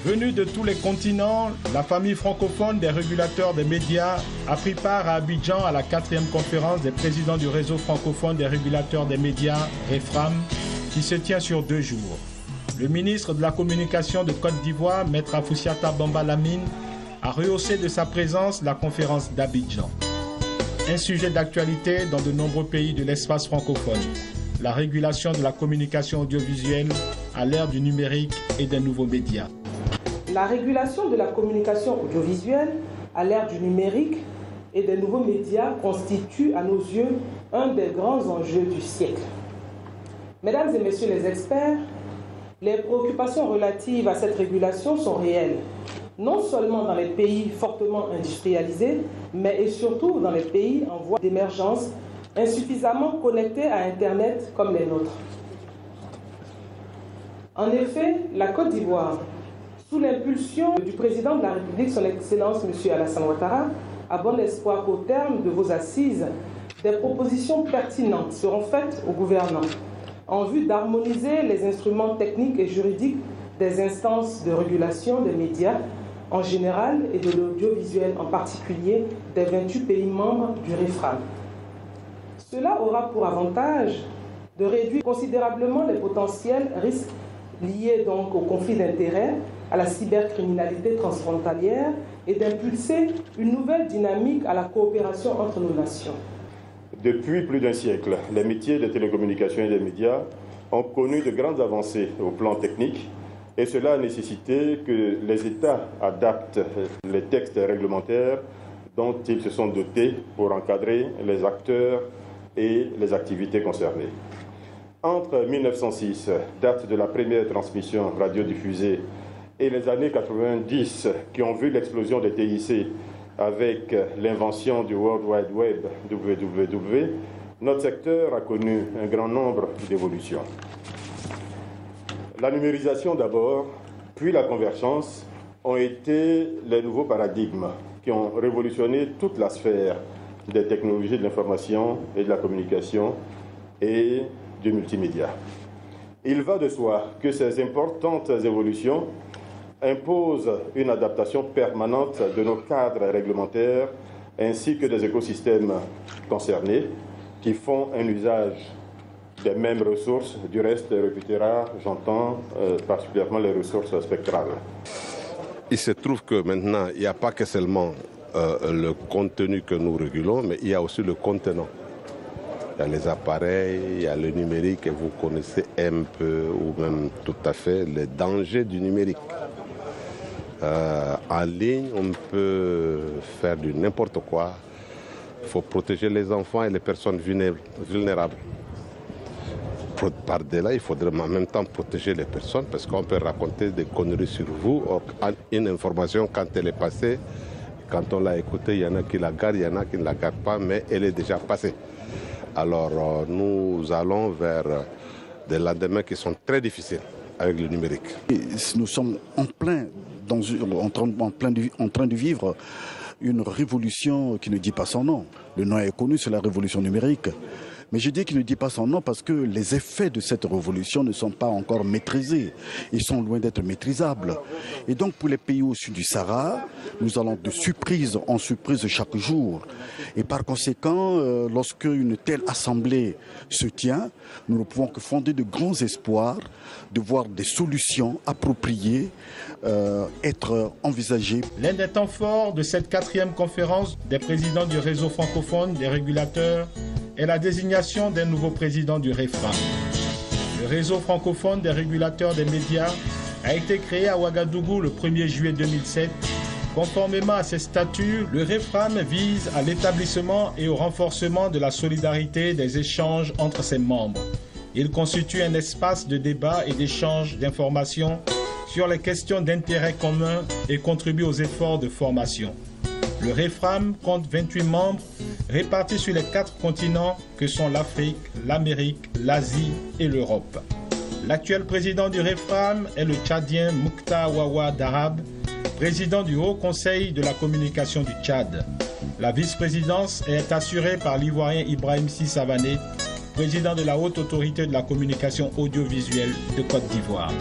Venue de tous les continents, la famille francophone des régulateurs des médias a pris part à Abidjan à la 4e conférence des présidents du réseau francophone des régulateurs des médias, REFRAM, qui se tient sur 2 jours. Le ministre de la Communication de Côte d'Ivoire, Maître Afoussiata Bamba Lamine, a rehaussé de sa présence la conférence d'Abidjan. Un sujet d'actualité dans de nombreux pays de l'espace francophone, la régulation de la communication audiovisuelle à l'ère du numérique et des nouveaux médias. La régulation de la communication audiovisuelle à l'ère du numérique et des nouveaux médias constitue à nos yeux un des grands enjeux du siècle. Mesdames et messieurs les experts, les préoccupations relatives à cette régulation sont réelles, non seulement dans les pays fortement industrialisés, mais et surtout dans les pays en voie d'émergence, insuffisamment connectés à Internet comme les nôtres. En effet, la Côte d'Ivoire, sous l'impulsion du président de la République, son Excellence M. Alassane Ouattara, a bon espoir qu'au terme de vos assises, des propositions pertinentes seront faites au gouvernement en vue d'harmoniser les instruments techniques et juridiques des instances de régulation des médias en général et de l'audiovisuel en particulier des 28 pays membres du REFRAM. Cela aura pour avantage de réduire considérablement les potentiels risques liés donc au conflit d'intérêts, à la cybercriminalité transfrontalière et d'impulser une nouvelle dynamique à la coopération entre nos nations. Depuis plus d'un siècle, les métiers des télécommunications et des médias ont connu de grandes avancées au plan technique et cela a nécessité que les États adaptent les textes réglementaires dont ils se sont dotés pour encadrer les acteurs et les activités concernées. Entre 1906, date de la première transmission radiodiffusée, et les années 90 qui ont vu l'explosion des TIC avec l'invention du World Wide Web, WWW, notre secteur a connu un grand nombre d'évolutions. La numérisation d'abord, puis la convergence ont été les nouveaux paradigmes qui ont révolutionné toute la sphère des technologies de l'information et de la communication et du multimédia. Il va de soi que ces importantes évolutions impose une adaptation permanente de nos cadres réglementaires ainsi que des écosystèmes concernés qui font un usage des mêmes ressources, du reste réputé rare, j'entends particulièrement les ressources spectrales. Il se trouve que maintenant, il n'y a pas que seulement le contenu que nous régulons, mais il y a aussi le contenant. Il y a les appareils, il y a le numérique, et vous connaissez un peu ou même tout à fait les dangers du numérique. En ligne, on peut faire du n'importe quoi. Il faut protéger les enfants et les personnes vulnérables. Par-delà, il faudrait en même temps protéger les personnes parce qu'on peut raconter des conneries sur vous. Or, une information, quand elle est passée, quand on l'a écoutée, il y en a qui la gardent, il y en a qui ne la gardent pas, mais elle est déjà passée. Alors, nous allons vers des lendemains qui sont très difficiles avec le numérique. Nous sommes en train de vivre une révolution qui ne dit pas son nom. Le nom est connu, c'est la révolution numérique. Mais je dis qu'il ne dit pas son nom parce que les effets de cette révolution ne sont pas encore maîtrisés. Ils sont loin d'être maîtrisables. Et donc pour les pays au sud du Sahara, nous allons de surprise en surprise chaque jour. Et par conséquent, lorsque une telle assemblée se tient, nous ne pouvons que fonder de grands espoirs de voir des solutions appropriées être envisagées. L'un des temps forts de cette 4e conférence des présidents du réseau francophone des régulateurs est la désignation d'un nouveau président du REFRAM. Le réseau francophone des régulateurs des médias a été créé à Ouagadougou le 1er juillet 2007. Conformément à ses statuts, le REFRAM vise à l'établissement et au renforcement de la solidarité des échanges entre ses membres. Il constitue un espace de débat et d'échange d'informations sur les questions d'intérêt commun et contribue aux efforts de formation. Le REFRAM compte 28 membres répartis sur les 4 continents que sont l'Afrique, l'Amérique, l'Asie et l'Europe. L'actuel président du REFRAM est le Tchadien Mouktar Wawa Darab, président du Haut Conseil de la communication du Tchad. La vice-présidence est assurée par l'Ivoirien Ibrahim Sy Savané, président de la Haute Autorité de la Communication Audiovisuelle de Côte d'Ivoire.